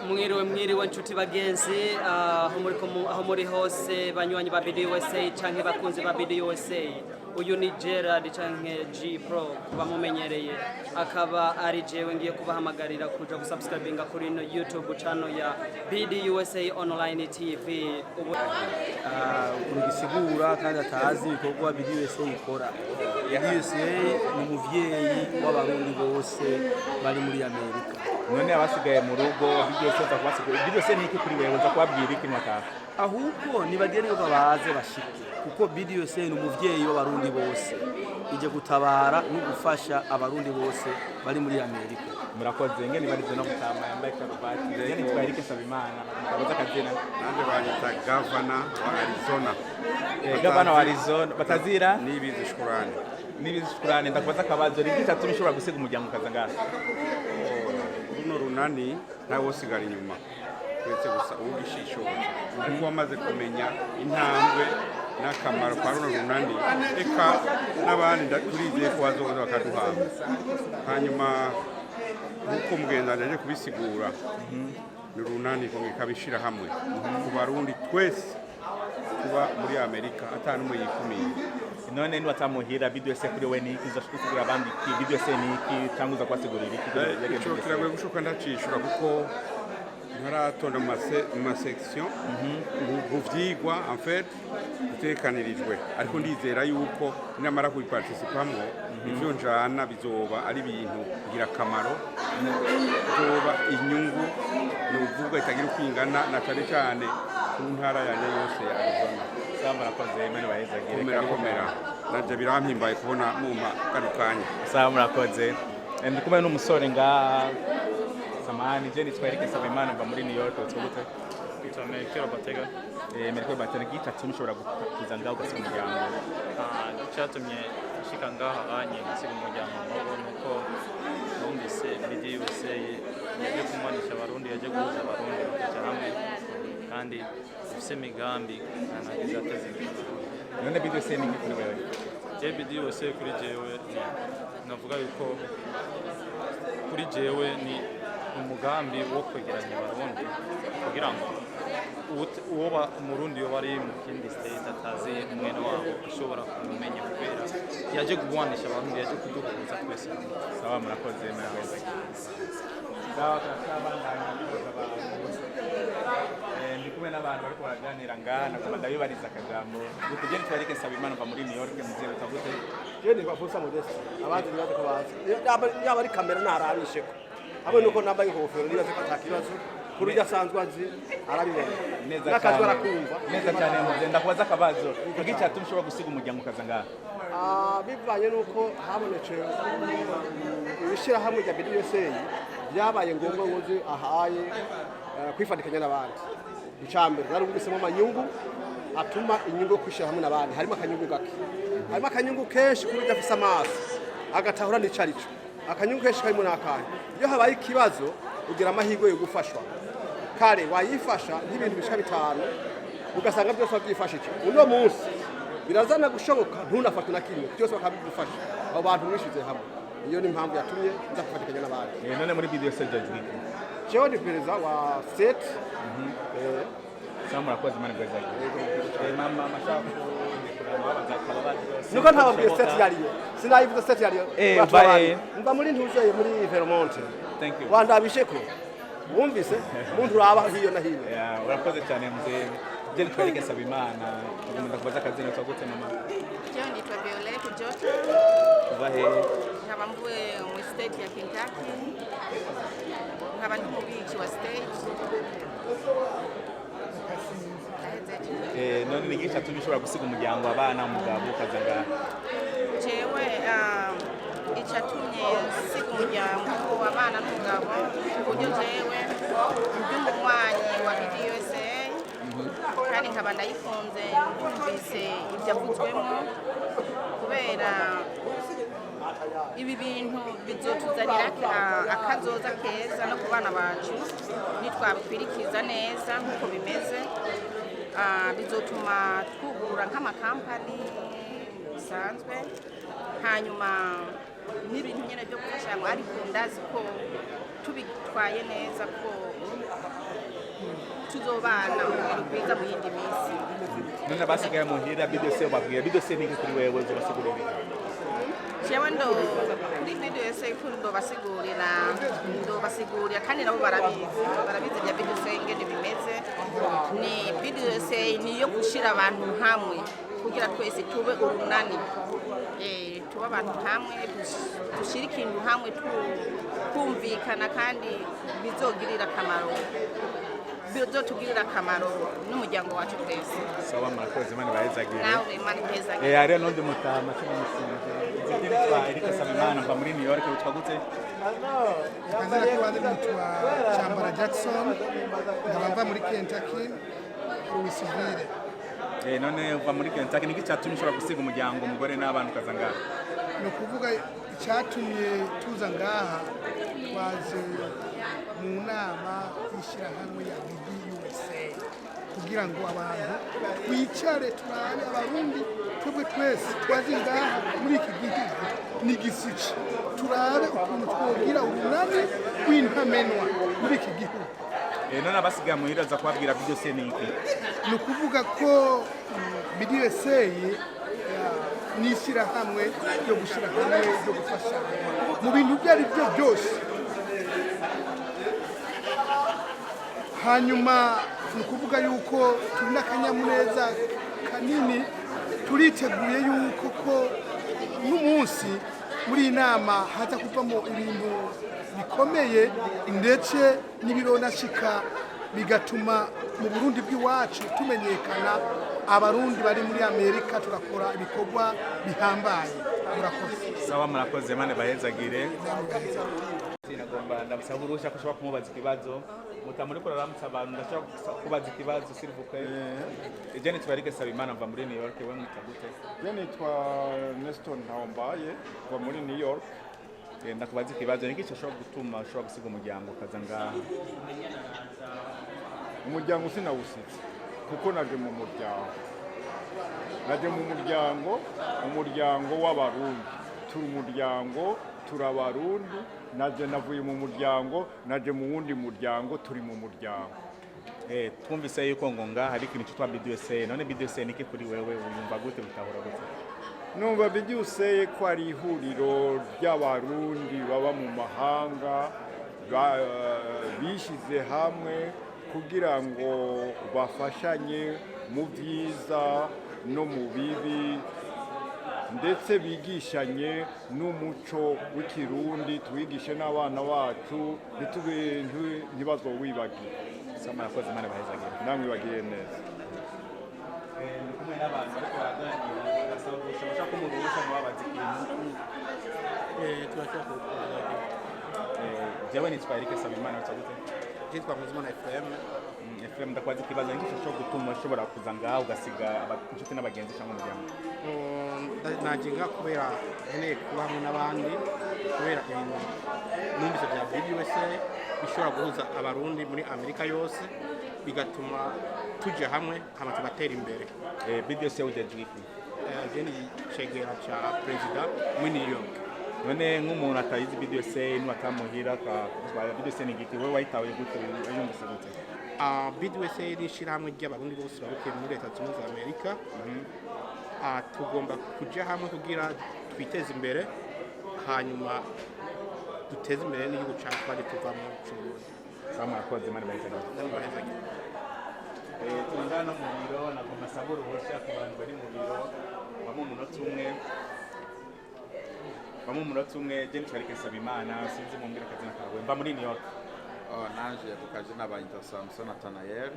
mwiriwe nshuti bagenzi aho muri hose banywanyi ba BDUSA canke bakunzi ba BDUSA. Uyu ni Gerard canke G Pro bamumenyereye, akaba ari jewe ngiye kubahamagarira kuja gusubscribinga kuri no YouTube channel ya BDUSA Online TV. Urugisigura kandi atazi ibikorwa BDUSA ikora. BDUSA ni umuvyeyi w'abarundi bose bari muri Amerika. None abasigaye mu rugo BDUSA ni iki kuri wewe uza kubabwira iki mwaka? Ahubwo nibagere ngo baze bashike kuko BDUSA ni umuvyeyi w'abarundi bose ije gutabara no gufasha abarundi bose bari muri Amerika. Murakoze ngene barize no gutama yambaye karuvati ngene twari Sabimana ndabaza kazina nanje banyita governor wa Arizona. Governor wa Arizona batazira Nibizi Shukurani. Nibizi Shukurani ndakubaza kabazo rigita tumishobora gusiga umuryango kazangara. Runo runani ntawo sigara inyuma. Kwetse gusa ugishishoje kuko wamaze kumenya intambwe n'akamaro kwa runo runani eka n'abandi ndakurize ko bazoza bakaduhamba. Hanyuma uko mugenda ndaje kubisigura ni runani ko ngikabishira hamwe ku barundi twese kuba muri Amerika atanu mu yikumiye. None ni watamuhira BDUSA kuri we niki zoshikura abandi BDUSA niki tanguza kwasigurira iki cyo kiragwe gushuka ndacishura kuko ntaratonda mu section ubuvyigwa en fait utekanirijwe ariko ndizera yuko namara kubiparticipamwo ivyo njana bizoba ari ibintu ngira kamaro bizoba inyungu n'uvuga itagira kwingana na cyane ku ntara yanjye yose ya Arizona. Samba rakoze imene bahezagire komera naje birampimbaye kubona mumpa kadukanye. Samba murakoze ndikumwe n'umusore nga samani je nitwereke Sabimana mba muri New York twubute kitwa Merkel Batega Merkel Batega gitatu mishobora gukiza ngaho gasiga umuryango cyatumye shika ngaha anye gasiga umuryango nuko numvise BDUSA yaje kumanisha abarundi yaje guhuza abarundi bakaja hamwe kandi ufise migambi izateza imbere. None BDUSA ni kuri wewe? BDUSA kuri jewe navuga yuko kuri jewe ni umugambi wo kwegeranya abarundi kugira ngo uwoba umurundi yo bari mu kindi state atazi umwene wabo ashobora kumenya kubera yaje guwanisha abarundi yaje kuduhuza twese. Sawa murakoze murakoze. Ndikumwe n'abantu bariko baraganira ngana kuma ndabibariza akajambo gutugeni twarike Sabimana mva muri New York muzero utagute Je ni bafusa modeste abandi nibaze ko bazi yaba ari kamera narabisheko abo nuko nambaye inkofero nibaze ko atakibazo kuri yasanzwe azi arabibona neza nakazwa rakumva neza cyane mugenda kubaza akabazo kugica tumshobora gusiga umuryango kazangara. Bivanye nuko habonetse ibishira hamwe rya BDUSA byabaye ngombwa ngo ahaye kwifatikanya n'abandi. Icambere nari ugisemo amanyungu atuma inyungu kwishira hamwe n'abandi harimo akanyungu gake harimo akanyungu kenshi kuri dafisa amaso agatahura n'icarico akanyungu kenshi karimo n'akanya iyo habaye ikibazo ugira amahirwe yo gufashwa kare wayifasha nk'ibintu bishika bitanu ugasanga byose wabyifashije uno munsi birazana gushoboka ntunafatwe na kimwe byose bakabigufasha abo bantu mwishize hamwe. Iyo ni impamvu yatumye ndakufatikanya n'abandi. None muri BDUSA judge jewe ni perezida wa state. Samu rakoze mane gwazaje mama mashaka nuko ntababwiye state yariyo sinayivuze state yariyo mba muri ntuzeye muri Vermont. Thank you. Wandabisheko wumvise umuntu uraba hiyo na hiyo. Urakoze cyane mzee je twarike Sabimana tugomba kubaza kazina twagute mama. Jewe nitwa Violet Jota Vahe nkaba mvuye mu state ya Kentucky nkaba ndi mubiki wa state. None nigisha tubishobora gusiga umuryango abana umugabo kazangara. Jewe icatumye siga umuryango abana n'umugabo kuburyo jewe ndi umunywanyi wa BDUSA kandi nkaba ndayifunze ndumvise ibyavuzwemo kubera ibi bintu bizotuzanira akazoza keza no ku bana bacu nitwabikwirikiza neza nk'uko bimeze. Bizotuma twugurura nk'amakampani bisanzwe hanyuma n'ibintu nyine byo gufasha ngo ariko ndazi ko tubitwaye neza ko tuzobana mu kwiza mu yindi minsi. none basigaye muhira BDUSA babwiye BDUSA ni kuri wewe uzobasigurira jewe ndo kuri BDUSA ndobasigurira kandi nabo barabizi bya BDUSA ingene bimeze. Ni BDUSA niyo gushira abantu hamwe kugira twese tube urunani, tuba abantu hamwe dushira ikintu hamwe twumvikana kandi bizotugirira akamaro n'umuryango wacu twese. sawa murakoze Imana bahezagire nawe Imana ihezagire. hariya n'undi mutama cy'umusinzi izindi twa Eric Sabimana mva muri New York witwa gute Kazina kibanza nitwa Chambara Jackson nkaba mva muri Kentucky Louisville. none uva muri Kentucky niki cyatumye ushobora gusiga umuryango umugore n'abana ukaza ngaha Ni ukuvuga icyatumye tuza ngaha twaje mu nama y'ishyirahamwe ya BDUSA kugira ngo abantu twicare turabe abarundi twebwe twese twaje ngaha muri iki gihugu n'igisici turabe ukuntu twogira urunani rw'intamenwa muri iki gihugu. none abasigaye muhira za kubabwira BDUSA ni iki Ni ukuvuga ko BDUSA ni ishyirahamwe ryo gushyira hamwe ryo gufasha mu bintu ibyo ari byo byose. Hanyuma ni ukuvuga yuko turi n'akanyamuneza kanini, turiteguye yuko ko n'umunsi muri iyi nama haza kuvamo ibintu bikomeye ndetse n'ibironashika bigatuma mu Burundi bw'iwacu tumenyekana, abarundi bari muri Amerika tugakora ibikorwa bihambaye. Murakoze. sawa murakoze Imana bahezagire sinagomba ndabasaba uruhushya ko ushobora kumubaza ikibazo mutamuri kuraramutsa abantu ndashobora kubaza ikibazo sirivuke Jane Twarike Sabimana mva muri New York we mwita gute Je nitwa Nestor Ntawambaye kuva muri New York. ndakubaza ikibazo niki cyashobora gutuma ushobora gusiga umuryango ukaza ngaha Umuryango sinawusize kuko naje mu muryango w'abarundi, turi umuryango turabarundi, navuye mu muryango naje mu wundi muryango, turi mu muryango. twumvise yuko ngo ngaha hari ikintu cyitwa BDUSA none BDUSA niki kuri wewe uyumva gute bitahura gute Numva BDUSA ko ari ihuriro ry'abarundi baba mu mahanga bishyize hamwe kugira ngo bafashanye mu byiza no mu bibi ndetse bigishanye n'umuco w'ikirundi, twigishe n'abana bacu ntibazowibagire. murakoze Imana bahezagire namwe bagiye neza. ndi kumwe n'abantu ariko baraganira basaba ushobora kumuruhushya mubabaza ikintu jewe nitwa Eric Sabimana witwa gute Yitwa Muzimana FM. FM ndakubaza ikibazo niki cyo gutuma ushobora kuza ngaha ugasiga inshuti n'abagenzi cyangwa umuryango Naginga kubera nkeneye kuba hamwe n'abandi kubera ibintu numvise bya BDUSA bishobora guhuza abarundi muri Amerika yose bigatuma tujya hamwe hama tugatera imbere. BDUSA ujejwe iki Je ni cegera cha president muri New York. none nk'umuntu atayizi BDUSA n'atamuhira ka BDUSA ni giti wewe wayitawe gute yumvise gute BDUSA ni ishyirahamwe ry'abarundi bose barukiye muri Leta Zunze Ubumwe za Amerika. Tugomba kujya hamwe kugira twiteze imbere hanyuma duteze imbere n'igihugu cyacu kandi tuvamo cy'uburundi. murakoze Imana bahezagire tungana mu biro nagomba saba uruhushya ku bantu bari mu biro bamwe umunota umwe Jane Twarike Sabimana sinzi mumbwira akazina kawe mva muri New York naje ku kazina bayita Samson Nathanael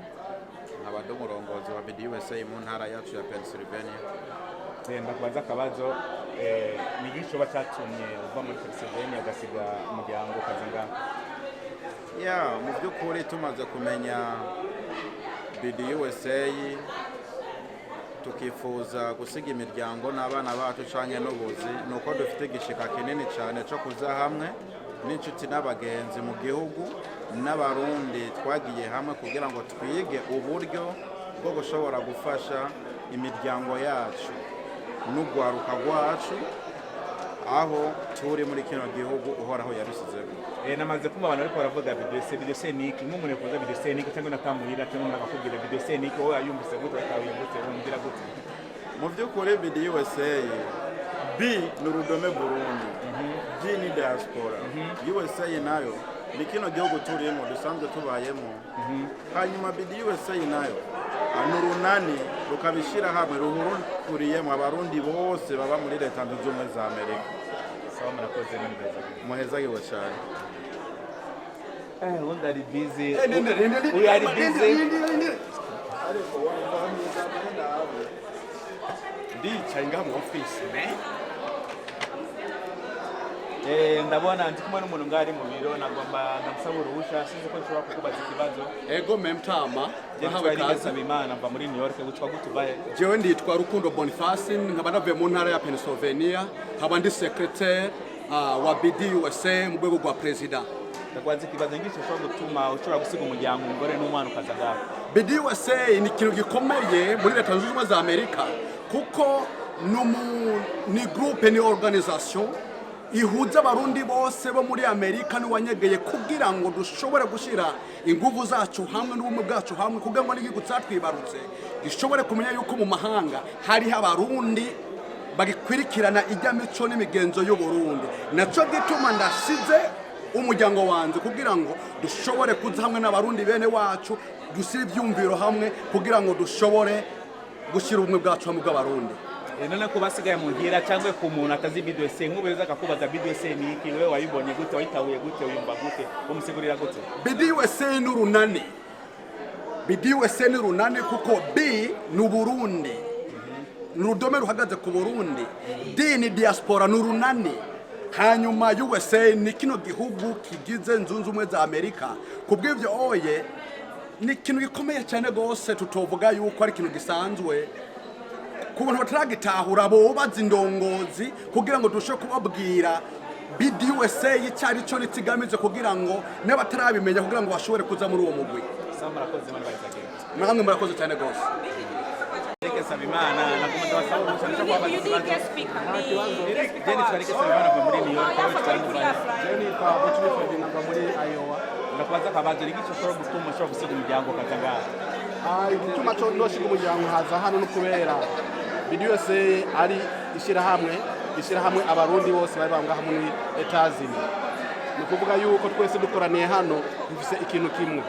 nkaba ndi umurongozi wa BDUSA mu ntara yacu ya Pennsylvania. ndakubaza akabazo ni iki cyoba cyatumye uva muri Pennsylvania ugasiga umuryango ukaza ngaha mu by'ukuri tumaze kumenya BDUSA tukifuza gusiga imiryango n'abana bacu cyane n'ubuzi nuko dufite igishika kinini cyane cyo kuza hamwe n'inshuti n'abagenzi mu gihugu n'abarundi twagiye hamwe kugira ngo twige uburyo bwo gushobora gufasha imiryango yacu n'ugwaruka rwacu aho turi muri kino gihugu uhoraho yabisizemo. Namaze kumva abantu ariko baravuga BDUSA ni iki nk'umuntu yakuza BDUSA ni iki cyangwa nakamuhira cyangwa umuntu akakubwira BDUSA ni iki wowe ayumvise gute akawiyumvise wumvira gute? Mu by'ukuri BDUSA B ni urudome Burundi, G ni diaspora, USA nayo ni kino gihugu turimo dusanzwe tubayemo. Hanyuma BDUSA nayo n'urunani rukabishira hamwe ruhururiyemo abarundi bose baba muri leta zunze ubumwe za Amerika. Sawa murakoze neza. Muheza yewe cyane. Undi ari busy. Uyu ari busy. Ndicaye ngaha mu office ndabona ndi kumwe n'umuntu ngari mu biro nagomba ndamusaba uruhusha sinzi ko nshobora kukubaza ikibazo. Ego memtama Bahawe kaza Imana mva muri New York gutwa gutubaye. jewe nditwa Rukundo Boniface nkaba navuye mu ntara ya Pennsylvania nkaba ndi secretary wa BDUSA mu rwego rwa president. Ndakwaza ikibazo ngicyo ushobora gutuma ushobora gusiga umuryango umugore n'umwana ukaza ngaho. BDUSA ni ikintu gikomeye muri leta zunze ubumwe za Amerika kuko ni groupe ni organisation ihuza abarundi bose bo muri Amerika niwanyegeye kugira ngo dushobore gushira inguvu zacu hamwe n'ubumwe bwacu hamwe kugira ngo n'igihugu cyatwibarutse gishobore kumenya yuko mu mahanga hari abarundi bagikwirikirana ijya mico n'imigenzo y'u Burundi. Naco gituma ndasize umuryango wanze kugira ngo dushobore kuza hamwe n'abarundi bene wacu dusire ibyumviro hamwe kugira ngo dushobore gushira ubumwe bwacu hamwe bw'abarundi. None ko basigaye mu ngira cyangwa ku muntu atazi BDUSA nk'ubeza akakubaza BDUSA ni iki wewe wayibonye gute wayitahuye gute uyumva gute umusigurira gute? BDUSA ni urunani. BDUSA ni urunani kuko B ni Burundi. Ni urudome ruhagaze ku Burundi. D ni diaspora ni urunani. Hanyuma USA ni kino gihugu kigize nzunze ubumwe za Amerika. Kubw'ivyo oye ni ikintu gikomeye cyane gose tutovuga yuko ari ikintu gisanzwe kubuntu bataragitahura bo bazi indongozi kugira ngo dushe kubabwira BDUSA icyari cyo nitigamije kugira ngo n'abatarabimenya kugira ngo bashobore kuza muri uwo mugwi. Murakoze mani bayizagera. Namwe murakoze cyane gose. Reke Sabimana nakomeza basaba uruhushya rwo kubaza ikibazo. Jeni twareke Sabimana kwa muri New York Jeni kwa Butini Ferdinand kwa muri Iowa. Ndakubaza kabazo rigicho ushobora gutuma ushobora gusiga umuryango ukaza ngaha. Igituma cyo ndoshiga umuryango haza hano no kubera BDUSA ari ishyirahamwe abarundi bose bari bangaha muri Etazini. Ni kuvuga yuko twese dukoraniye hano dufise ikintu kimwe.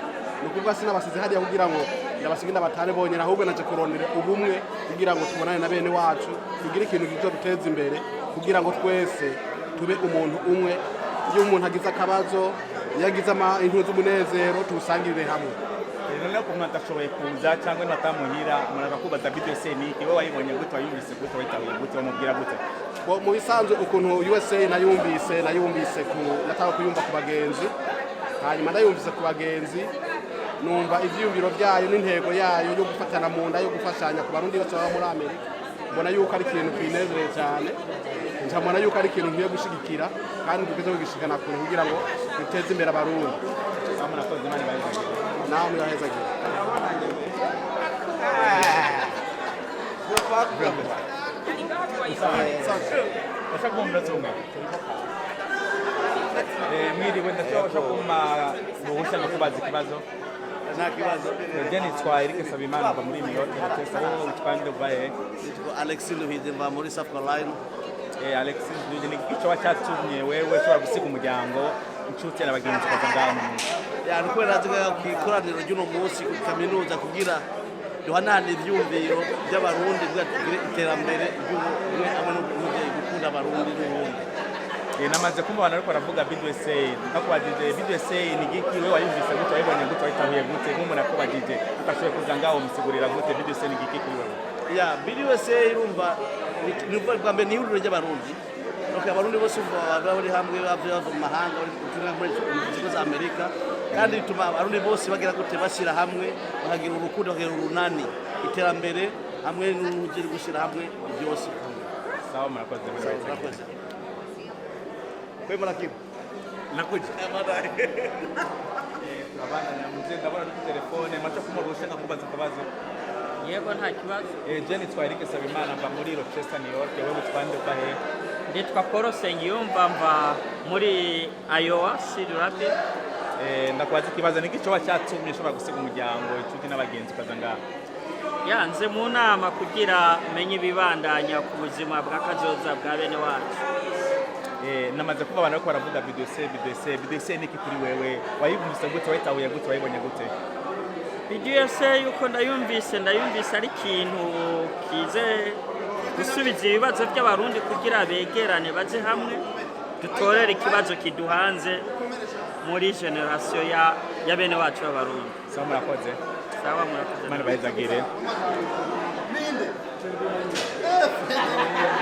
Ni kuvuga sinabasize hariya kugira ngo ndabasigira abatare bonyera ahubwo naje kurondera ubumwe kugira ngo tubonane na bene wacu tugire ikintu gizo duteza imbere kugira ngo twese tube umuntu umwe. Iyo umuntu agize akabazo yagize intuzo umunezero tubusangirire hamwe. None ko umuntu atashoboye kuza cyangwa natamuhira umuntu akakubaza BDUSA ni iki wowe wayibonye gute wayumvise gute wayitahuye gute wamubwira gute? Mu bisanzwe ukuntu USA nayumvise natawe kuyumva ku bagenzi hanyuma ndayumvise ku bagenzi numva ivyiyumviro byayo n'intego yayo yo gufatana mu nda yo gufashanya ku barundi bose baba muri Amerika. Mbona yuko ari ikintu twinezereye cyane njamona yuko ari ikintu ngiye gushigikira kandi tugeze kugishikana kure kugira ngo duteze imbere abarundi. Murakoze mani bayizagera. Namwe bahezagera. Asa kumva tsonga. Mwiriwe ndashobora kuma uruhushya rwo kubaza ikibazo. Nta kibazo. Jeni twareke Sabimana kwa muri New York tesa wowe twande baye. Alexis Luhide mva muri South Carolina. Alexis Luhide ni kicho wachatumye wewe ushobora gusiga umuryango inshuti n'abagenzi kaza ngaho mu munsi. Nuko naziga ku ikoraniro ry'uno munsi ku kaminuza kugira duhanane ivyumviro by'abarundi bwatugire iterambere ry'ubumwe hamwe no gukunda abarundi n'ubundi. Namaze kumva abantu ariko baravuga BDUSA nakubajije BDUSA ni giki wewe wayumvise gute wayibonye gute wayitahuye gute nk'umuntu akubajije utashoboye kuza ngaho umusigurira gute BDUSA ni giki kuri wewe? BDUSA irumva ni bwa mbere ni ihuriro ry'abarundi. Abarundi bose bari hamwe bava mu mahanga muri inzego za Amerika kandi bituma abarundi bose bagira gute bashyira hamwe bakagira urukundo bakagira urunani iterambere hamwe n'urugero gushyira hamwe byose. Sawa murakoze. Kwemera kibu nakuja abana nyamuje ndabona kuri telefone macho kumurusha ngakubaza akabazo. Yego nta kibazo. Jeni twareke Sabimana mva muri Rochester New York wewe twande bahe. Nditwa Paul Sengiyumva mva muri Iowa City Rapid. Ndakwaza ikibazo niki cyo cyatumye ushobora gusiga umuryango inshuti n'abagenzi ukaza ngaha. Yanze mu nama kugira menye ibibandanya ku buzima bw'akazoza bwa bene wacu. Namaze kuba abantu bariko baravuga BDUSA niki kuri wewe wayivumvise gute wayitahuye gute wayibonye gute? BDUSA yuko ndayumvise ari ikintu kize gusubiza ibibazo by'abarundi kugira begerane baje hamwe dutorere ikibazo kiduhanze muri generation ya bene wacu b'abarundi. Sawa murakoze. Sawa murakoze. Mani bahezagire.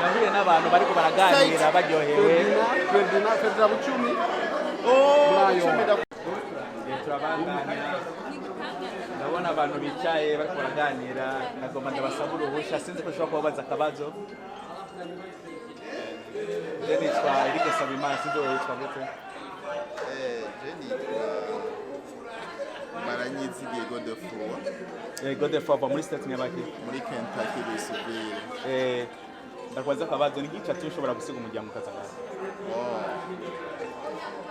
Nahuye n'abantu bariko baraganira baryohewe. Fedra Bucumi. Turabandanya. Ndabona abantu bicaye bariko baraganira nagomba ndabasaba uruhusha sinzi ko ushobora kubabaza akabazo. Jeni twa irike Sabimana sinzi wowe witwa gute? Jeni Maranyizigiye Godefroid. Godefroid muri state nyabaki? Muri Kentucky Louisville. Ndakwaza akabazo ni gica tushobora gusiga umuryango ukazanga.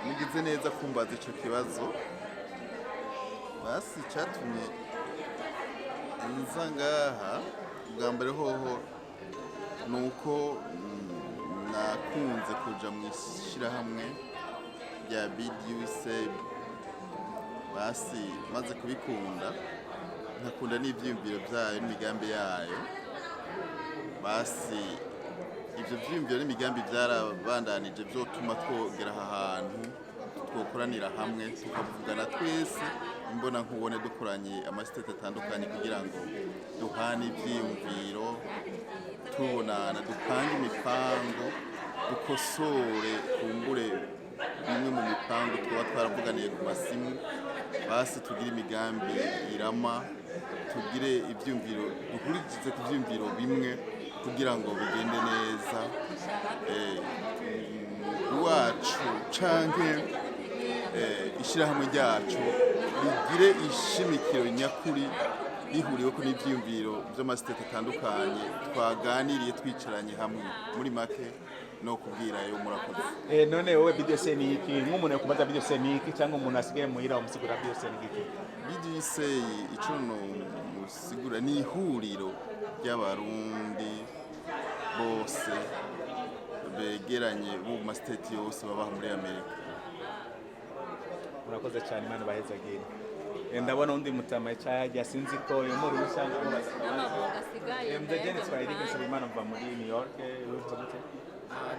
Nigize neza kumbaza ico kibazo. Basi cyatumye nza ngaha bwa mbere hoho nuko nakunze kuja mu ishirahamwe rya BDUSA. Basi maze kubikunda nkakunda n'ivyiyumviro byayo n'imigambi yayo. Basi ivyo vyiyumviro n'imigambi byarabandanije byotuma twogera aha hantu twokoranira hamwe tukavugana twese imbona nkubone dukoranye amasitete atandukanye kugira ngo duhane ivyiyumviro tubonana dupange imipango dukosore kumbure bimwe mu mipango twaba twaravuganiye ku masimu. Basi tugire imigambi irama tugire ivyumviro duhurikize ku vyumviro bimwe kugira ngo bigende neza wacu canke ishirahamwe ryacu rigire ishimikiro nyakuri rihuriweko n'ivyumviro vy'amasitete atandukanye twaganiriye twicaranye hamwe muri make no kubwira yo murakoze. None wowe BDUSA ni iki nk'umuntu yakubaza BDUSA ni iki cyangwa umuntu asigaye muhira umusigura BDUSA ni iki? BDUSA ico no musigura ni ihuriro ry'abarundi bose begeranye mu mastate yose baba muri Amerika. Murakoze cyane Imana bahezagire. Ndabona undi mutama cyajya sinzi ko yo muri rusange Jeni twa irike Sabimana mva muri New York witwa gute?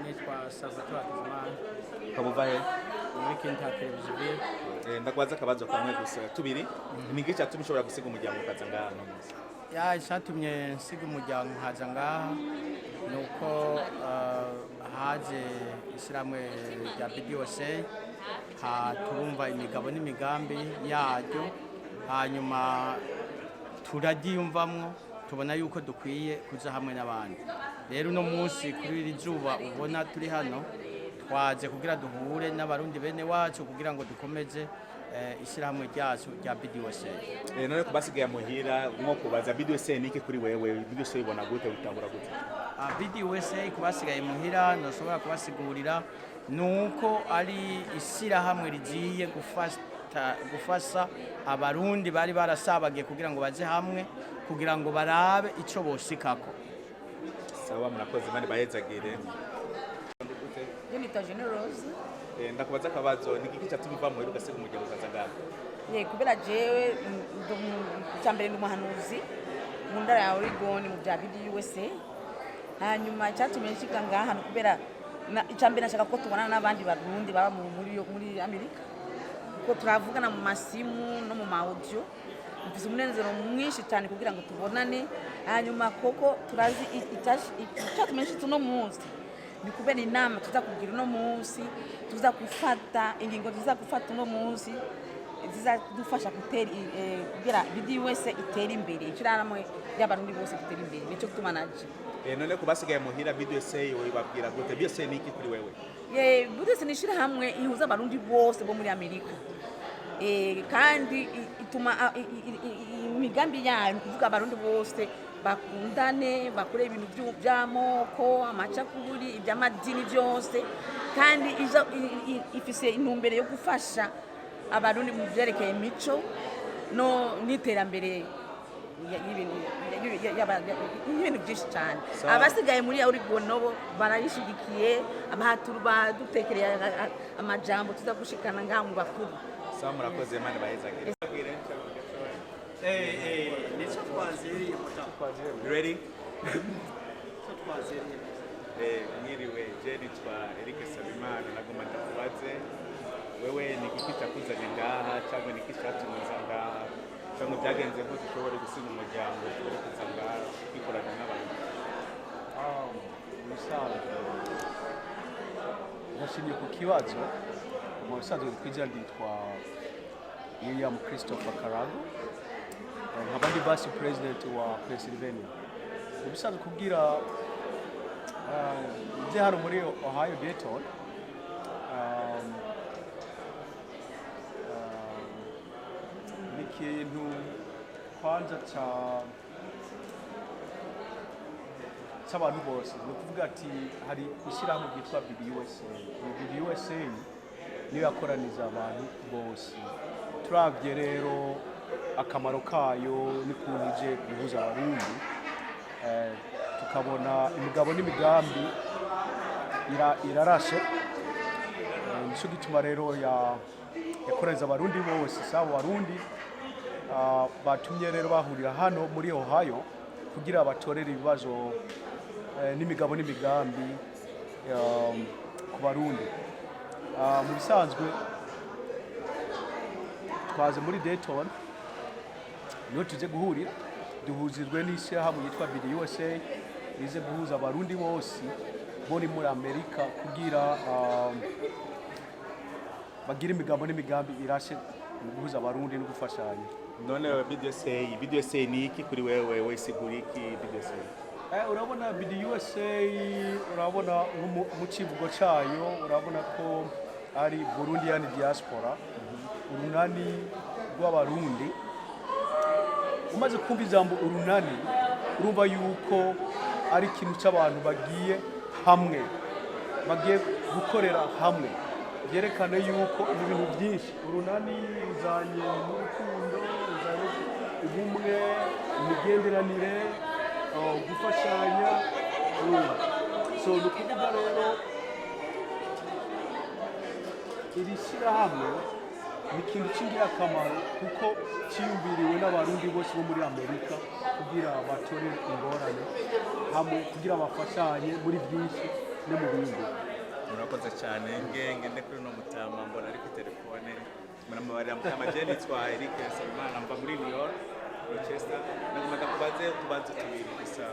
Nitwa Salvatore Hakizimana. Kabuva he? Muri Kentucky Louisville. Ndakwaza akabazo kamwe gusa tubiri ni iki cyatumye ushobora gusiga umuryango ukaza ngaha no munsi? Cyatumye nsiga umuryango nkaza ngaha nuko haje ishyirahamwe rya BDUSA turumva imigabo n'imigambi yaryo hanyuma turaryiyumvamwo tubona yuko dukwiye kuza hamwe n'abandi. Rero uno munsi kuri iri zuba ubona turi hano twaje kugira duhure n'abarundi bene wacu kugira ngo dukomeze ishyirahamwe ryacu rya BDUSA. None kubasigaye muhira nko kubaza BDUSA ni iki kuri wewe? BDUSA ibona gute bitangura gute? BDUSA kubasigaye muhira nashobora kubasigurira nuko ari ishyirahamwe rigiye gufasha abarundi bari barasabagiye kugira ngo baje hamwe kugira ngo barabe ico boshikako. Sawa murakoze mani bahezagire. Nita Generose. Ndakubaza akabazo ni iki cyatumye uva muhira ugasiga umuryango ukaza ngaha? Kubera jewe cyambere ndi umuhanuzi mu ndara ya Oregon mu bya BDUSA. Hanyuma cyatumye nshika ngaha kubera cyambere nashaka ko tubonana n'abandi barundi baba muri Amerika. Ko turavugana mu masimu no mu audio. Mfise umunezero mwinshi cyane kugira ngo tubonane. Hanyuma koko turazi cyatumye nshitse no munsi. Ni kubera inama tuza kugira no munsi tuza gufata ingingo tuza gufata no munsi zizadufasha kugira BDUSA itera imbere ikiranamwe y'abarundi bose gutera imbere nico kutumanaje. None kubasigaye muhira BDUSA babwira gute? BDUSA ni iki kuri wewe? BDUSA nishira hamwe ihuza abarundi bose bo muri Amerika. Kandi ituma imigambi yayo kuvuga abarundi bose bakundane bakore ibintu by'amoko amacakuburi iby'amadini byose kandi ifise intumbero yo gufasha abarundi mu byerekeye imico no n'iterambere y'ibintu byinshi cyane abasigaye muri Oregon nabo barayishigikiye badutekereye amajambo tuza gushikana ngaha mu bakuru murakoze Imana bahezagire nico twaziriye ready nico twaziriye mwiriwe je nitwa Eric Sabimana nagomba ndakubaze wewe ni iki cyakuzanye ngaha cyangwa ni iki cyatumiza ngaha cyangwa byagenze ko dushobora gusinya umuryango ushobora kuza ngaha kwikorana n'abantu musanzwe nashimye ku kibazo mu bisanzwe kwizera nditwa William Christopher Karago nkaba ndi vice president wa Pennsylvania mu bisanzwe kubwira nje hano muri Ohio Dayton n'ikintu kwanza cy'abantu bose ni ukuvuga ati hari ishyirahamwe ryitwa BDUSA niyo yakoraniza abantu bose turabye rero akamaro kayo n'ukuntu ije guhuza abarundi tukabona imigabo n'imigambi irarashe nicyo gituma rero yakoraniza abarundi bose sabo barundi batumye rero bahurira hano muri Ohio kugira batorere ibibazo n'imigabo n'imigambi ku barundi mu bisanzwe twaze muri Dayton niho tuje guhurira duhuzirwe n'ishyirahamwe yitwa BDUSA rize guhuza abarundi bose bori muri Amerika kugira bagira imigabo n'imigambi irashe mu guhuza abarundi no gufashanya. None BDUSA ni iki kuri wewe wisigura iki BDUSA? Urabona BDUSA urabona mu kivugo cyayo urabona ko ari Burundian diaspora urunani rw'abarundi. Umaze kumva ijambo urunani urumva yuko ari ikintu cy'abantu bagiye hamwe bagiye gukorera hamwe byerekana yuko ibintu byinshi urunani uzanye mu rukundo uzanye ubumwe imigenderanire gufashanya so nukuvuga rero iri shyirahamwe ni ikintu cy'ingirakamaro kuko cyiyumviriwe n'abarundi bose bo muri Amerika kugira batore ingorane hamwe kugira bafashanye muri byinshi no mu bindi. Murakoze cyane ngende kuri no mutama mbona ari ku telefone muramabara amajeni twa Eric Sabimana mva muri New York Rochester nagomba kubaze tubaze tubiri gusa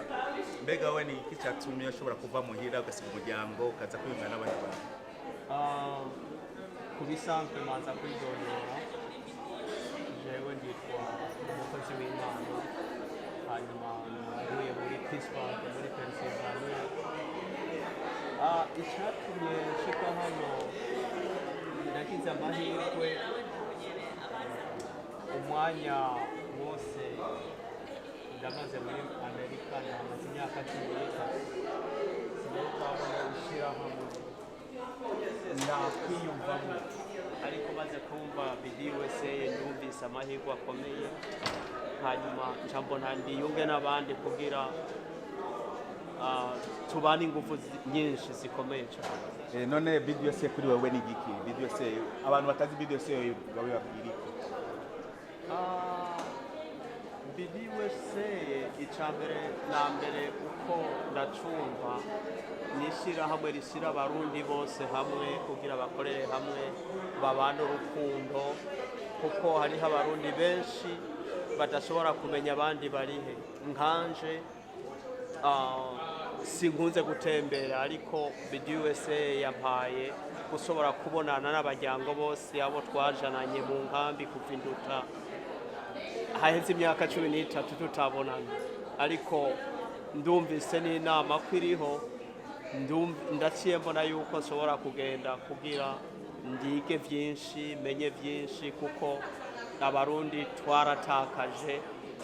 mbega we ni iki cyatumye ushobora kuva muhira ugasiga umuryango ukaza kwiyunga n'abandi bantu? Kubisanzwe manza kwidonora jewe nditwa umukozi w'Imana hanyuma navuye muri Pittsburgh muri Pennsylvania. Icyatumye nshika hano nagize amahirwe umwanya wose ndamaze muri Amerika ndamaze imyaka 10 sinabona ishyirahamwe nakwiyumvamo ariko maze kumva BDUSA ndumvise amahirwe akomeye hanyuma mbona ndiyunge n'abandi kugira tubana ingufu nyinshi zikomeye cyane. None BDUSA kuri wewe ni giki? BDUSA abantu batazi BDUSA bawe babwira iki? BDUSA icambere na mbere uko ndacumva nishira hamwe rishyira abarundi bose hamwe kugira bakorere hamwe babane urukundo kuko hariho abarundi benshi badashobora kumenya abandi barihe nkanje sinkunze gutembera ariko BDUSA yampaye gushobora kubonana n'abajyango bose abo twajananye mu nkambi kuva induta haheze imyaka 13 tutabonana ariko ndumvise n'inama kwiriho ndaciye mbona yuko nshobora kugenda kugira ndige byinshi menye byinshi kuko abarundi twaratakaje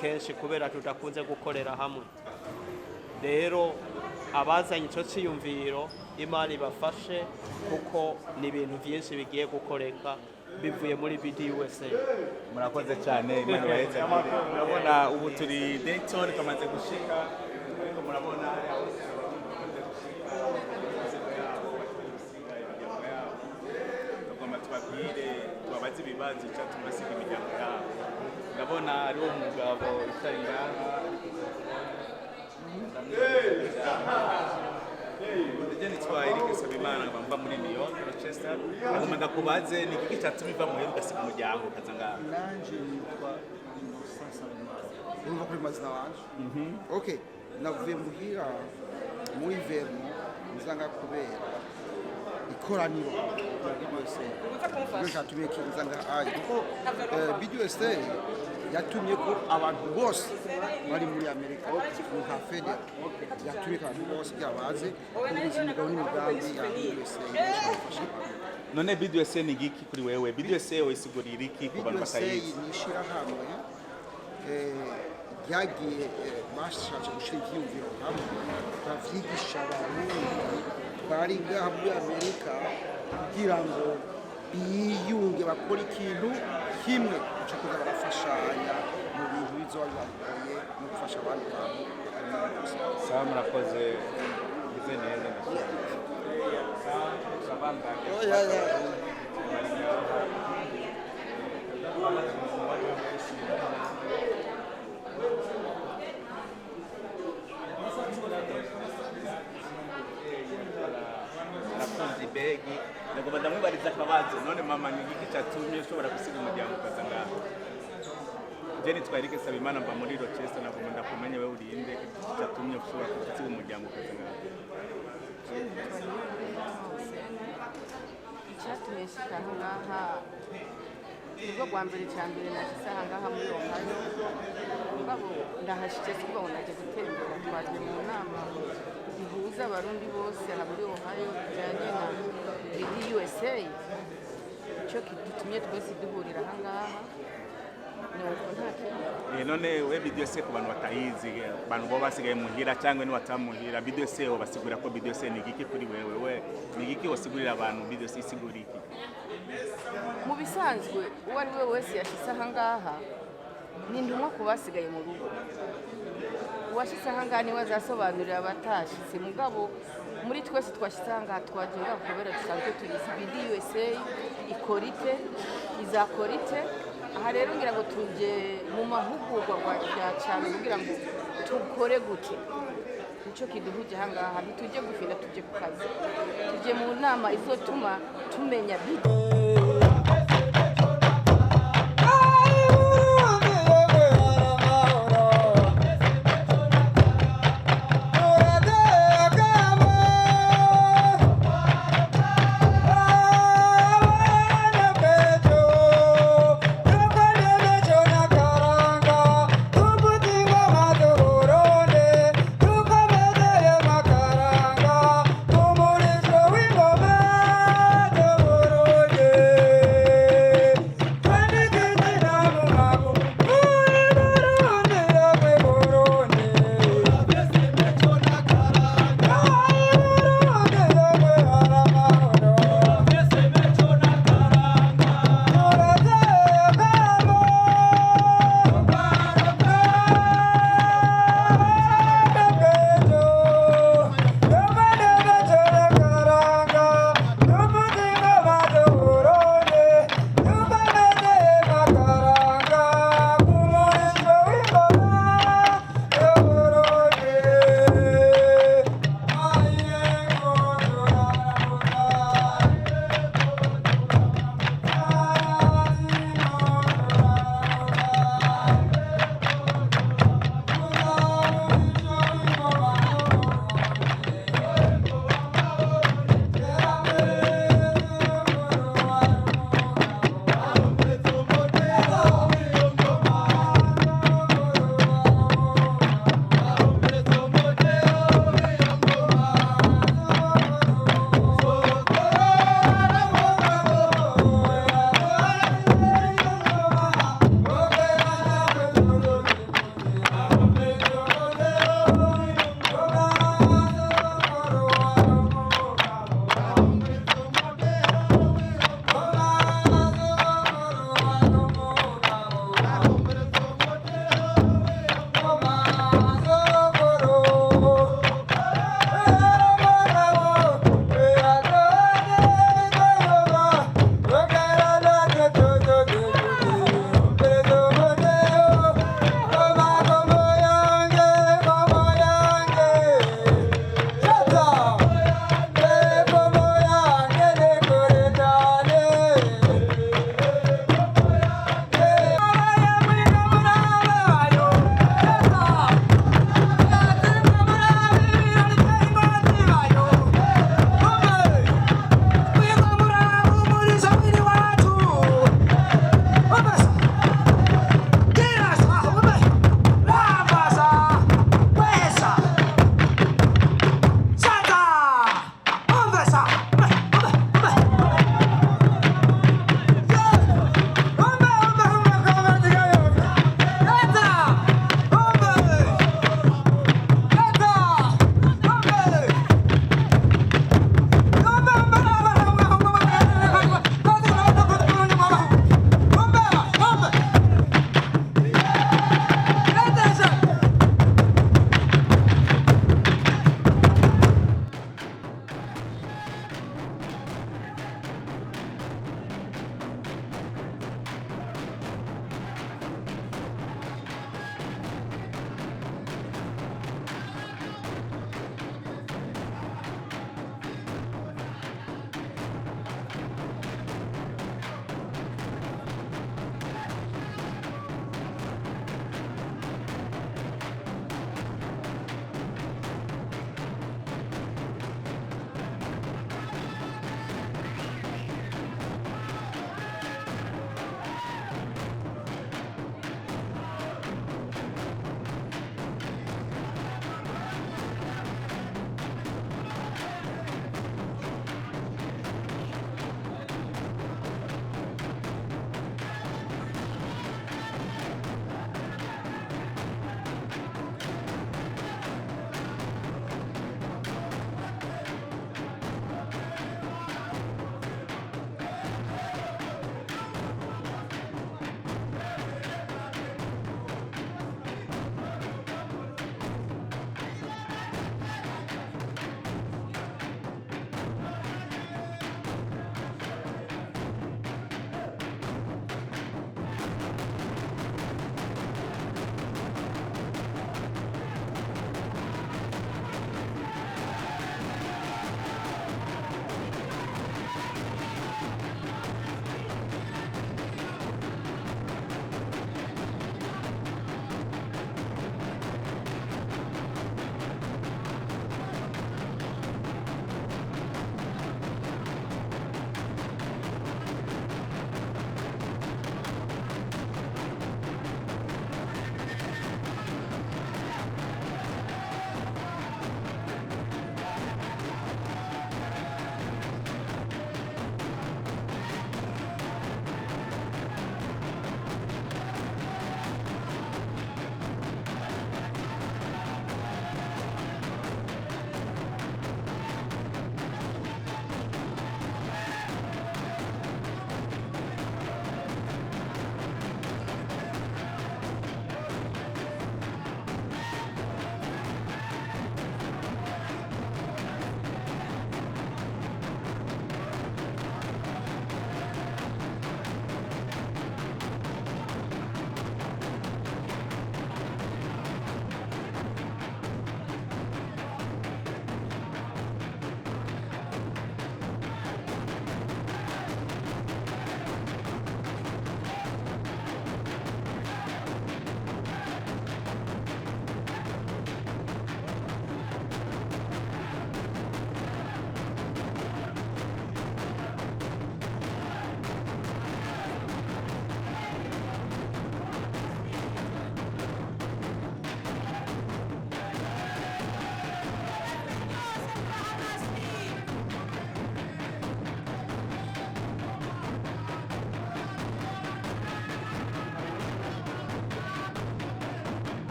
kenshi kubera tudakunze gukorera hamwe rero abazanye icyo cyiyumviro imana ibafashe kuko ni ibintu byinshi bigiye gukoreka bivuye muri BDUSA. murakoze cyane imana ibaheze murabona ubu turi Dayton kamaze gushika ariko murabona tubabwire tubabaze ibibazo cyatuma basiga imiryango yabo ndabona ari wo mugabo utari ngaha Ejeni twa Eric Sabimana bamba muri New York Rochester agomba ndakubaze ni iki cyatuma iva muhera ugasiga umuryango kaza ngaha nanje nitwa urumva kuri mazina wanje okay navuye muhira muri vermo nzanga kubera ikoraniro BDUSA byo cyatumye kinzanga ayi kuko BDUSA yatumye ko abantu bose bari muri Amerika nka fede yatumye abantu bose byabaze kubiza imigabo n'imigambi ya BDUSA. none BDUSA ni giki kuri wewe BDUSA wisigurira iki ku bantu batayizi nishira hamwe yagiye bashaje gushira ibyumviro hamwe bavyigisha abantu bari ngaha muri Amerika kugira ngo biyunge bakora ikintu kimwe cyo kuza barafashanya mu bintu bizoba bibagoye no gufasha abandi bantu. sawa murakoze bize neza arakunze ibegi nagomba ndamwibariza akabazo none mama ni iki cyatumye ushobora gusiga umuryango ukaza ngaha Jeni twa Eric Sabimana mba muri Rochester nagomba ndakumenye wewe urinde cyatumye ushobora gusiga umuryango ukaza ngaha icyatumye nshika aho ngaha ubwo bwa mbere cya mbere nashyize aha ngaha muri Ohio mugabo ndahashyize kuko naje gutembera twagiye mu nama ihuza abarundi bose aha muri Ohio bijyanye na BDUSA icyo gitumye twese duhurira aha ngaha none we BDUSA ku bantu batayizi abantu bo basigaye muhira cyangwa ni batamuhira BDUSA basigura ko BDUSA ni giki kuri wewe ni giki wasigurira abantu BDUSA isigura iki mu bisanzwe uwo ari we wese yashyize aha ngaha ni intumwa ku basigaye mu rugo uwashyize aha ngaha niwe azasobanurira abatashyitse mugabo muri twese twashyize aha ngaha twagiye ngaho kubera dusanzwe tuyizi BDUSA ikora ite izakora ite aha rero ngira ngo tujye mu mahugurwa ya cyane kugira ngo tukore gute nicyo kiduhuje aha ngaha ntitujye gufira tujye ku kazi tujye mu nama izotuma tumenya Yeah.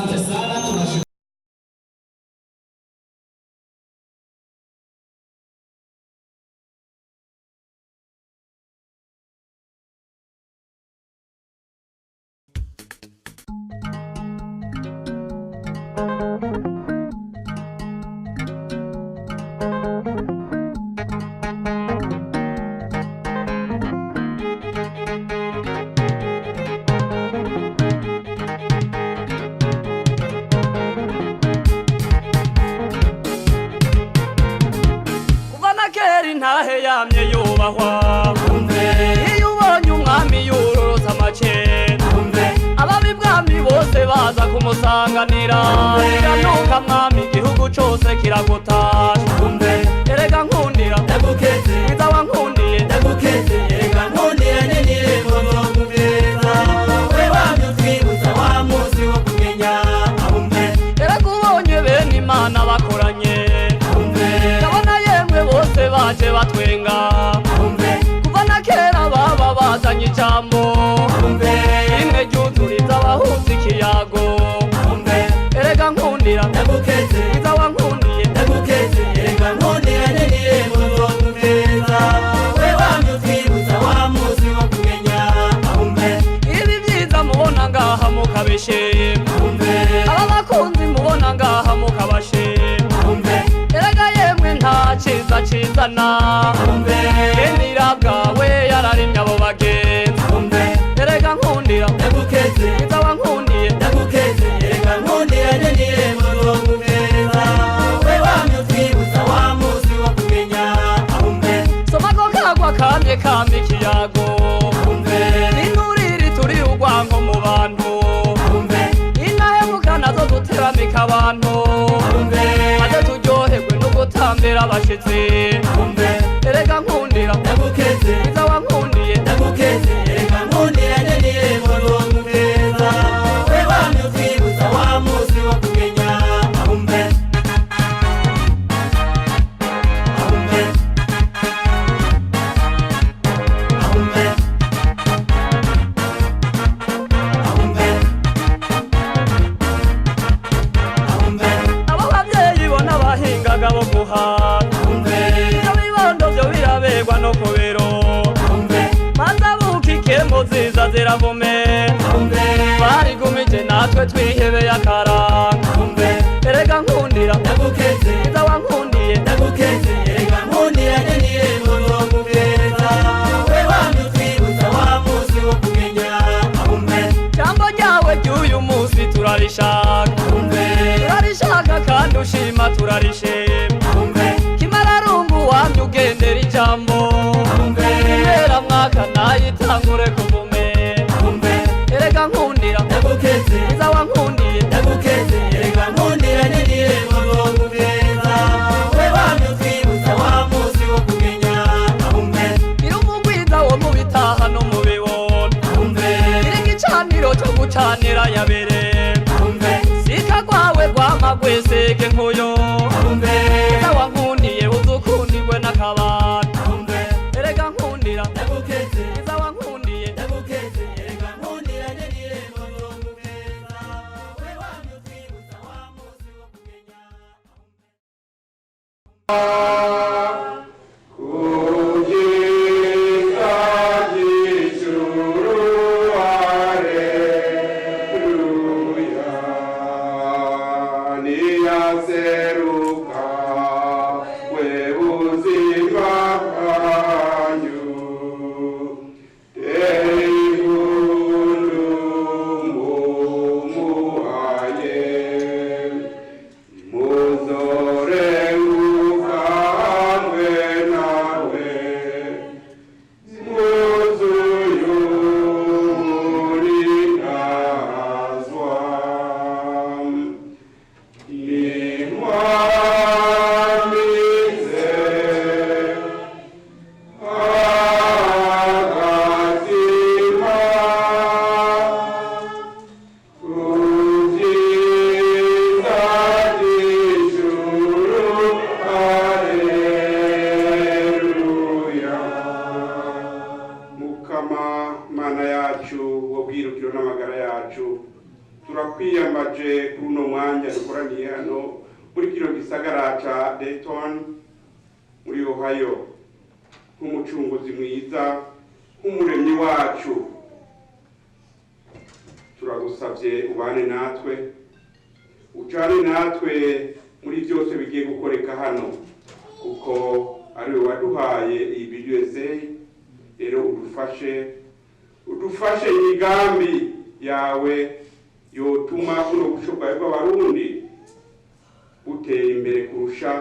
Asante sana, tunashukuru. Ntahe yamye yubahwa iyo ubonye umwami yuroroza amacera ababi bwami bose baza kumusanganira iranuka mwami igihugu cose kiragutasha erega nkundira mwiza wankundiye erega nkundira nyenire ngomogumeza we wamye utwibutsa wa musi wo kumenya erega ubonye bene imana bakoranye bose baje batwenga kuva na kera baba bazanye ijambo rimwe ryuzuriza abahuza ikiyago erega nkundira mwiza wankundiye erega nkundira nyenire ngomogumeza we wamye utwibutsa wa musi wo kumenya ibi byiza mubona ngaha mukabishima aba bakunzi mubona ngaha mukabashima erega yemwe nta ciza cizana genira bwawe yararimye abo bagenzi erega nkundira mwiza wankundiye erega nkundira nyenire ngomogumeza we wamye utwibutsa wa musi wo kumenya somako kagwa kamye kamye ikiyago n'inturiri turi urwanko mu bantu inahemuka nazo duteramika abantu maze turyoherwe no gutambira abashitsi erega nkundira mwiza wankundiye erega nkundira nyenire ngomogumeza we wamye utwibutsa wa musi wo kumenya bo guhana ivyo bibondo vyo birabegwa no kubero maze abukikemo ziza ziravume barigumije natwe twihebeye akaranga erega nkundira mwiza wankundiye erega nkundira nyenire ngomogumeza we wamye utwibutsa wa musi wo kumenya jambo ryawe ry'uyu musi turarishaka kandi ushima turarishima kimararungu wamye ugendera ijambo mbera mwaka nayitangure kuvume erega nkundira mwiza wankundiye erega nkundira nyenire ngomogumeza we wamye utwibutsa wa musi wo kumenya iri umugwiza wo mu bitaha no mu bibona iri igicaniro cyo gucanira yabere sika gwawe gwamagweseke nkuyo mwiza wankundiye uzukundirwe n'akabana erega nkundira mwiza wankundiye erega nkundira nyenire ngomogumeza we wamye utwibutsa wa musi wo kumenya turakwiyambaje kuri uno mwanya dukoraniye hano muri kino gisagara ca Dayton muri Ohio nk'umucunguzi mwiza nk'umuremyi wacu. Turagusavye ubane natwe, ucane natwe muri byose bigiye gukoreka hano, kuko ari we waduhaye iyi BDUSA. Rero udufashe imigambi yawe yotuma buno busho bwawe bw'abarundi butera imbere kurusha,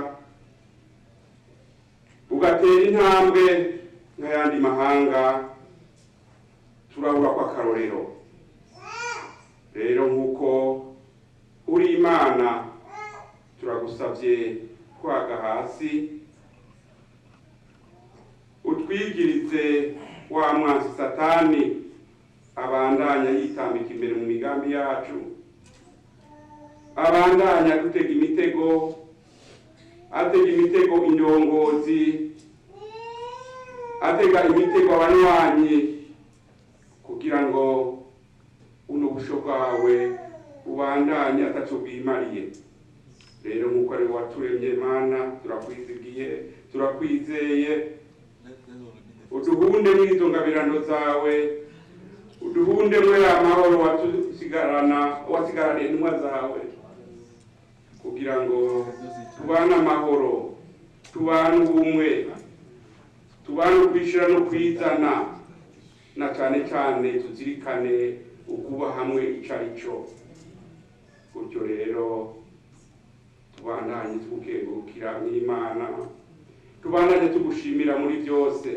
bugatera intambwe nk'ayandi mahanga turahura kwa karorero. Rero nk'uko uri Imana turagusavye kwaga hasi, utwigirize wa mwansi Satani abandanya yitambika imbere mu migambi yacu, abandanya gutega imitego, atega imitego indongozi, atega imitego abanywanyi, kugira ngo uno busho bwawe ubandanye ataco bwimariye. Rero nk'uko ari waturemye Mana, turakwizigiye, turakwizeye, uduhunde mw'izo ngabirano zawe, uduhunde mwe amahoro wasigaraniye intumwa zawe, kugira ngo tubane amahoro, tubane ubumwe, tubane ukwishira no kwizana, na cane cane tuzirikane ukuba hamwe icarico. Gutyo rero tubandanye tukegurukira n'Imana, tubandanye tugushimira muri byose,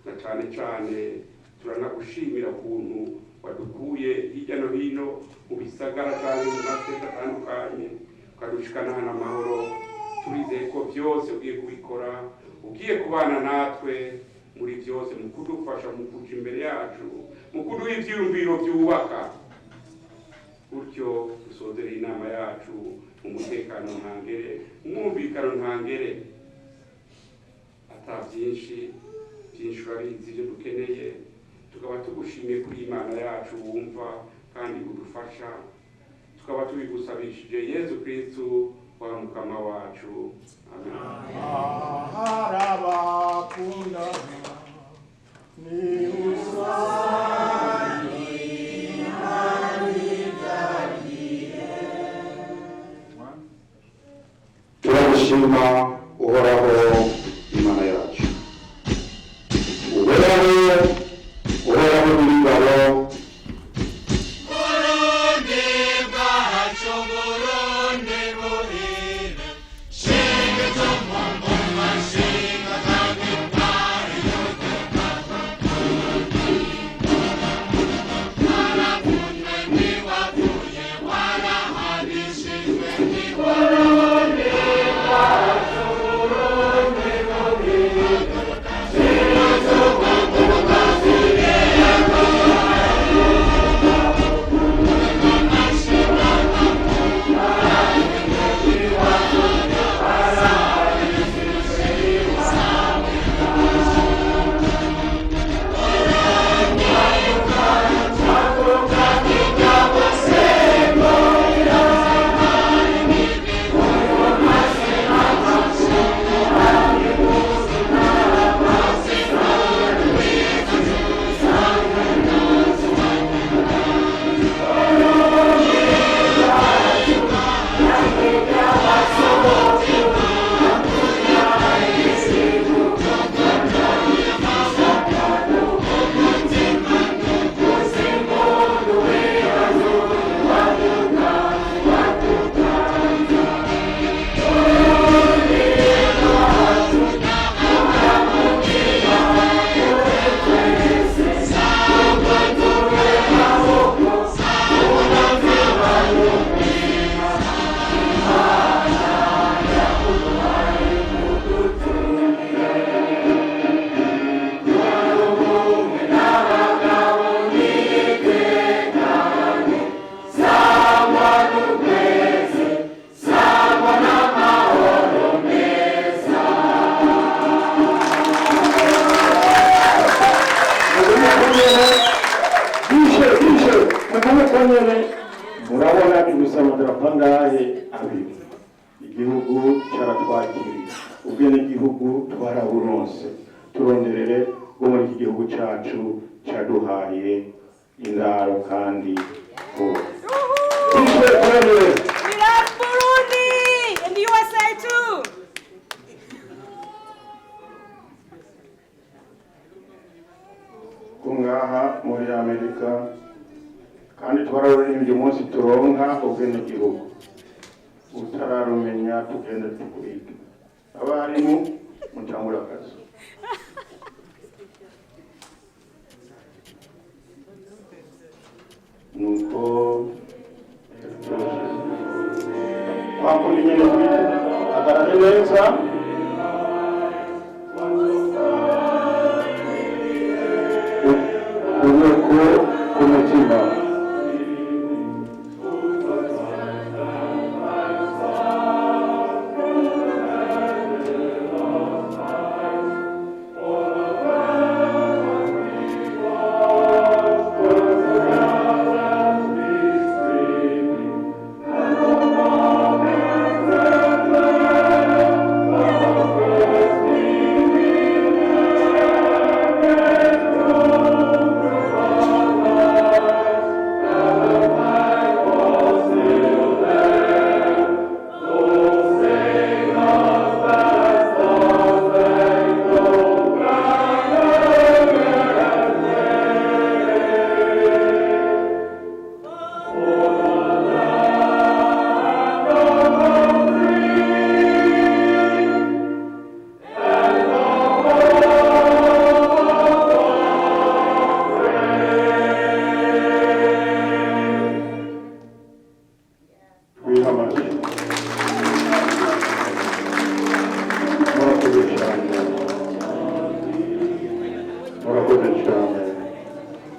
na cane cane turanagushimira kuntu wadukuye hirya no hino mu bisagara cyane mu mateka atandukanye, ukadushikana hano amahoro. Turizeye ko byose ugiye kubikora, ugiye kubana natwe muri byose, mu kudufasha mu kuja imbere yacu, mu kuduha ivyiyumviro byubaka. Gutyo dusozere inama yacu mu mutekano ntangere, umwumvikano ntangere, ata byinshi urabizi ibyo dukeneye. Tukaba tugushimiye kuri Imana yacu wumva kandi udufasha, tukaba tubigusabishije Yezu Kristu wa Mukama wacu. Amen. Harabakunda ni usayi turagushima uhoraho Imana yacu, uhoraho n'ingabo, Bishe, bishe, mukome konyene murabona tubisa amadarapo angahe abiri igihugu cyaratwakiriye ubwene igihugu twaraburonse turonderere bwo muri iki gihugu cyacu cyaduhaye indaro kandi vuba. We love Burundi and the USA too. Kungaha muri Amerika kandi twararurimbye umunsi turonka ubwene gihugu utararumenya tugenda tukuriga abarimu mutangura akazi nuko twakundi nyine agarane neza ubwoko bw'umutima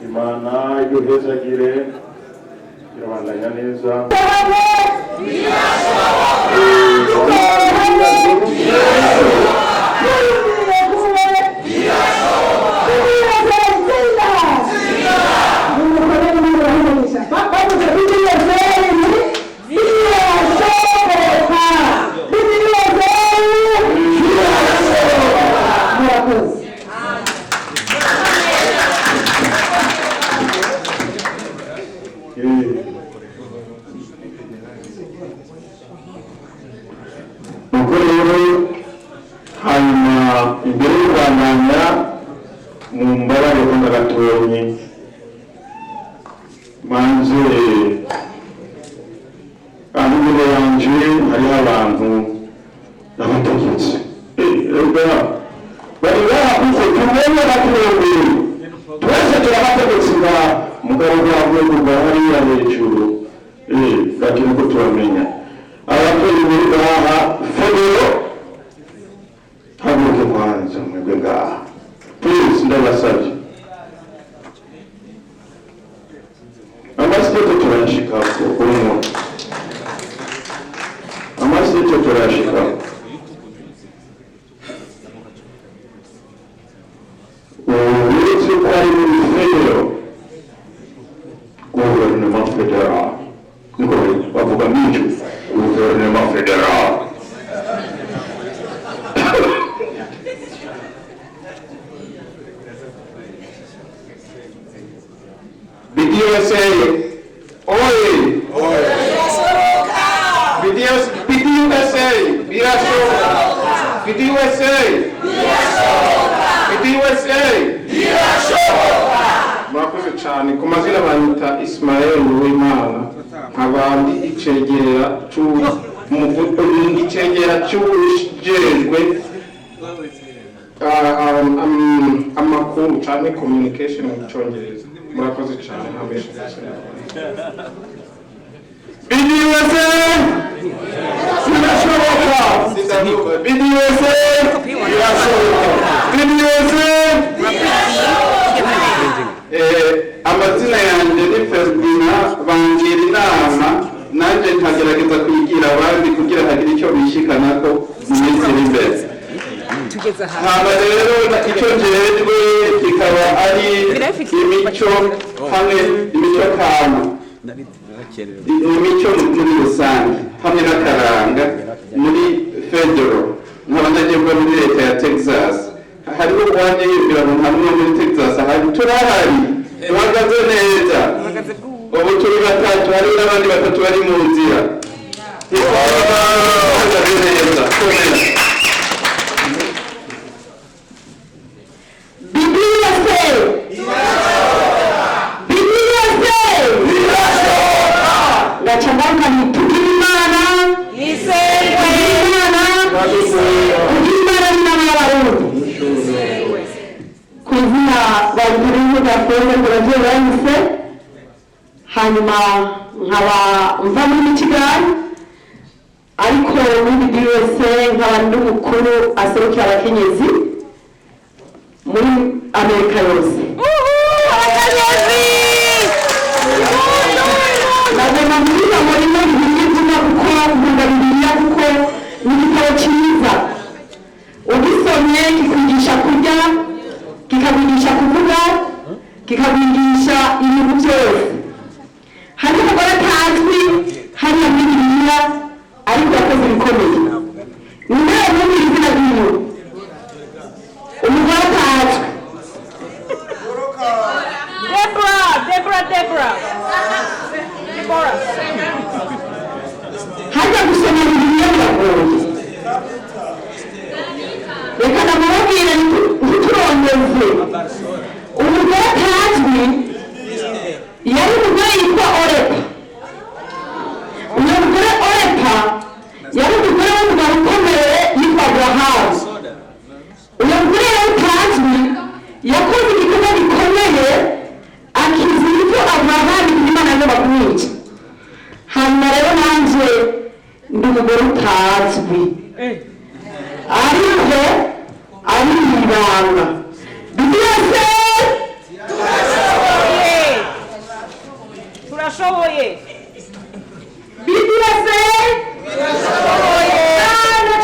Imana iduhezagire irabandanya neza imbere y'urwandanya mu mbabare y'agatonyi manze imbere yanje hariho abantu n'abategetsi bari bakuze tumenya baturembere twese turabategetsi ba mugabo rwabwe kuva hariya hejuru lakini ko tubamenya abatoye muri gaha federo haguruke kwanza mwebwe ngaha please ndabasabye amasitete turayashikako umuntu amasitete turayashikako uretse ko ari muri federo guverinoma federal niko bavuga n'icyo guverinoma federal BDUSA oye BDUSA birashoboka BDUSA birashoboka murakoze cyane ku mazina banyita Ismael Uwimana nkabandi icegera cy'ubujejwe amakuru cyane communication mu cyongereza murakoze cyane ntabeshe BDUSA birashoboka BDUSA amazina yanjye ni Ferdina bangira inama nanjye nkagerageza kuyigira abandi kugira hagire icyo bishikana ko mu minsi iri imbere haba rero icyo njejwe kikaba ari imico hamwe imico kama imico muri rusange hamwe n'akaranga muri federal nk'abanyagihugu muri leta ya Texas hariho uwanya yibwira ngo nta n'umwe muri Texas ahari turahari duhagaze neza ubu turi batatu hari n'abandi batatu bari mu nzira duhagaze neza komera Gacamanga nitugira Imana isengwe kugira Imana n'abarundi ku izina bayiturinde gafende turagiye bahise hanyuma nkaba mva muri Michigan ariko muri BDUSA nkaba ndi umukuru aserukira abakenyezi muri Amerika yose Nagomba kugira ngo rimwe bivuga kuko nkunda Bibiliya kuko ni igitabo cyiza ugisomye kikwigisha kurya kikakwigisha kuvuga kikakwigisha ibintu byose hari umugore atazwi hariya muri Bibiliya ariko yakoze ibikomeye ni nde muri izina ry'umuntu umugore atazwi Deborah hajya gusoma Bibiliya biragoye reka ndamubwira ntiturondeze umugore atazwi yari umugore yitwa Orepa uyu mugore Orepa yari umugore w'umugabo ukomeye yitwa Abrahamu uyu mugore yari utazwi yakoze igikorwa gikomeye akiza ibyo Abrahamu Imana agomba kumwica hanyuma rero nanjye ndi umugore utazwi ariko ari ibanga byose turashoboye BDUSA turashoboye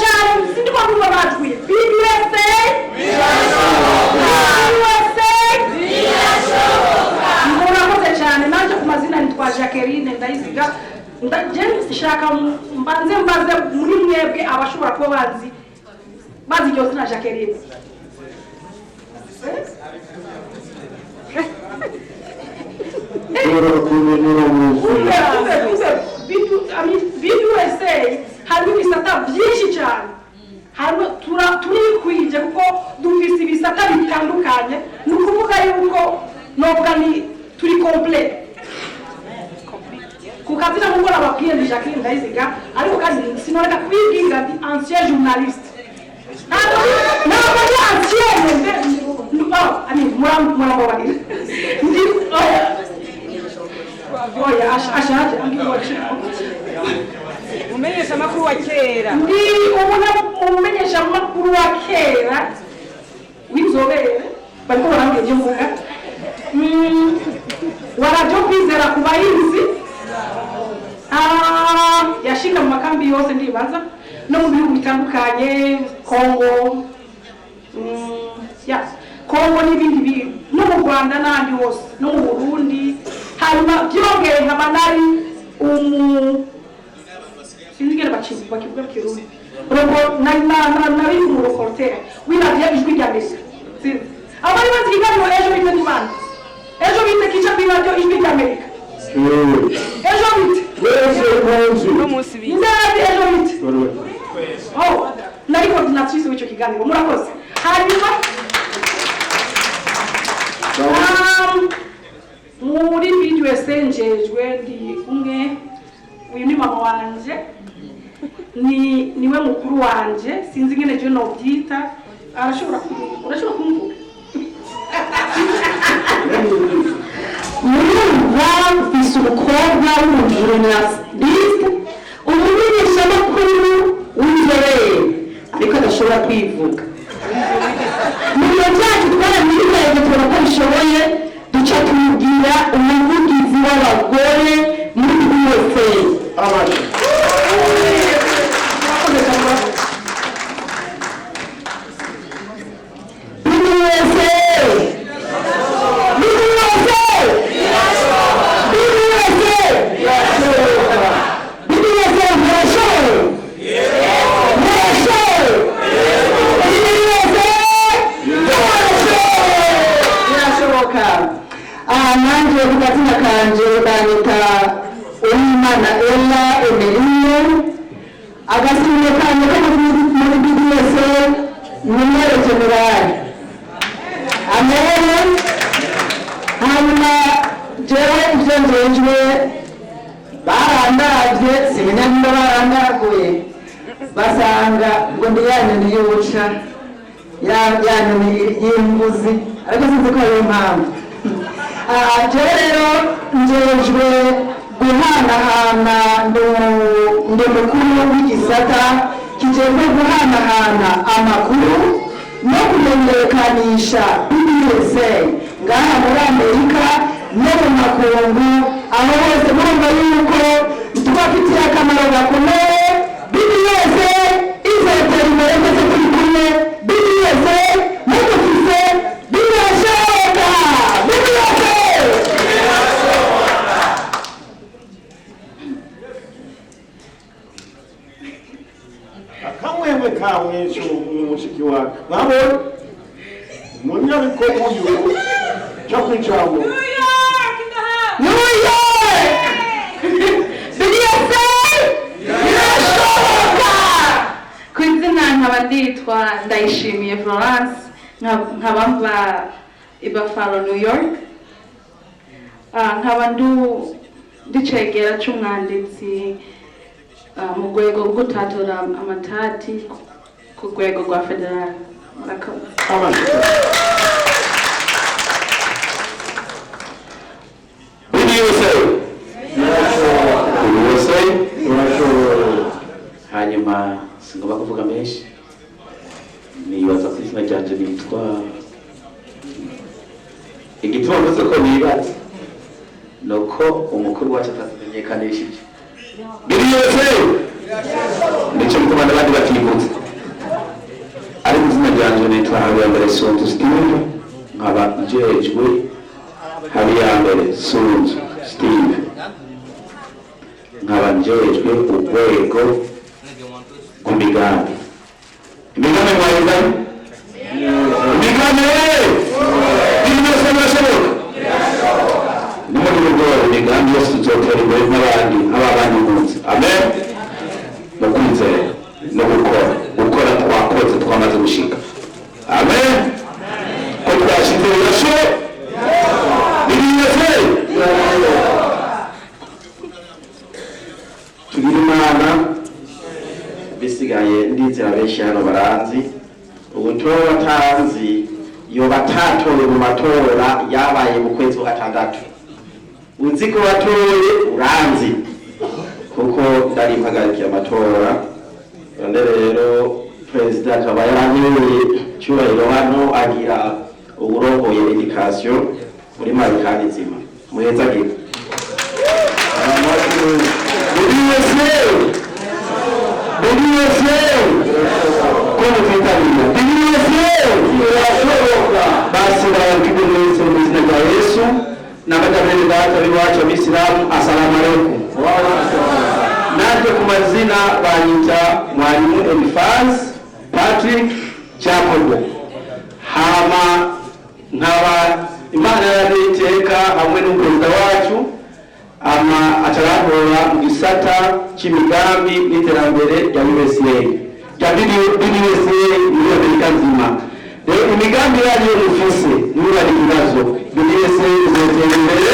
cyane sindi kwa kuba batwi BDUSA murakoze cyane nanje ku mazina nitwa Jacqueline Ndayiziga ndashaka mbanze mbaze muri mwebwe abashobora kuba bazi iryo zina Jacqueline BDUSA harimo ibisata byinshi cyane harimo turikwije kuko dufise ibisata bitandukanye ni ukuvuga yuko novuga ni turi complete kukazina mukora ababwiye ndi Jacqueline Ndayiziga ariko kandi sinoreka kwibwira ndi ancien journaliste ntabwo ndi ancien muramubarira ndi oya ashaje umenyesha amakuru wa kera ndi umumenyesha amakuru wa kera w'inzobere bariko barambwira ibyo mvuga warajya kwizera ku bahinzi yashinga mu makambi yose ndibaza no mu bihugu bitandukanye Kongo Kongo n'ibindi no mu Rwanda n'ahandi hose no mu Burundi hanyuma byongeye nkaba nari sinzigera bakivuga kirundi nari umureportere w'iradiyo ijwi rya Amerika abari bazi ikiganiro ejo bite tubana ejo bite kica kuri radiyo ijwi rya Amerika ejo bite n'umunsi bite ejo bite nari coordinatrice w'icyo kiganiro murakoze hanyuma muri BDUSA njejwe ndi umwe uyu ni mama wanje niwe mukuru wanje sinzi ngene je nobyita urashobora kumvuga murumva mfise umukobwa w'umujournaliste umumenyeshamakuru w'inzobere ariko adashobora kwivuga mu biro byacu twaramwizeye tubona ko bishoboye duca tumubwira umuvugizi w'abagore muri BDUSA BDUSA nanjye ku gazina kanje banyita Uwimana Ella Emeline agasimye kanje ko muri BDUSA numero general amen. Hanyuma jewe ivyo njejwe barandavye simenya niba barandaguye basanga ngo ndi yanyoni y'ubuca yanyoni y'imbuzi ariko sinzi ko ari impamvu. Jewe rero njejwe guhanahana ndi mukuru w'igisata kijejwe guhanahana amakuru no kumenyekanisha BDUSA ngaha muri Amerika no mu makungu aho hose murumva yuko tubafitiye akamaro gakomeye. BDUSA izatera imbere twese turi kumwe. BDUSA mudufise birashoboka. BDUSA akamwemwe kawe mushiki wawe mwabona munyabiko uyu cyo kwicamo New York BDUSA birashoboka. Ku izina nkaba nditwa Ndayishimiye Florence nkaba mva i Buffalo, New York. Nkaba ndicegera c'umwanditsi mu rwego rwo gutatura amatati ku rwego rwa federal. Hanyuma singomba kuvuga menshi, nibaza ko izina ryanje nitwa igituma mvuze ko nibaza nuko umukuru wacu atatumenyekanishije BDUSA nicyo gituma n'abandi bativuze. Ariko izina ryanje nitwa Habiyambere Sunzu Steve, nkaba njejwe Habiyambere Sunzu Steve, nkaba njejwe urwego rw'imigambi. Imigambi mwayiza imigambi BDUSA birashoboka. Nimuri rugora imigambi yose tuzotera imbere n'abandi nk'abandi munsi. Amen. No kwizera no gukora twakoze twamaze gushika. Amen. Ko twashize birashoboka. BDUSA tugira Imana. Bisigaye ndizera benshi hano baranzi ubutumwa batanzi yo batatoye mu matora yabaye mu kwezi kwa gatandatu. Uzi ko batoye uranzi kuko ndari mpagarikiye amatora. None rero president akaba yaranyoye cyubahiro hano agira uburongoye education muri Marikani nzima. Muheza gihe BDUSA como vitamina BDUSA basi barakibonetse mu izina rya Yesu n'abagabane data biwacu abisilamu assalamu alaikum. Natwe ku mazina banyita mwalimu Elifaz Patrick Jacob. Hama nkaba Imana yabiteka hamwe n'umuperezida wacu atarahora mu gisata cy'imigambi n'iterambere rya USA rya BDUSA muri Amerika nzima. Rero imigambi yari mufise niba ari ibibazo BDUSA izotera imbere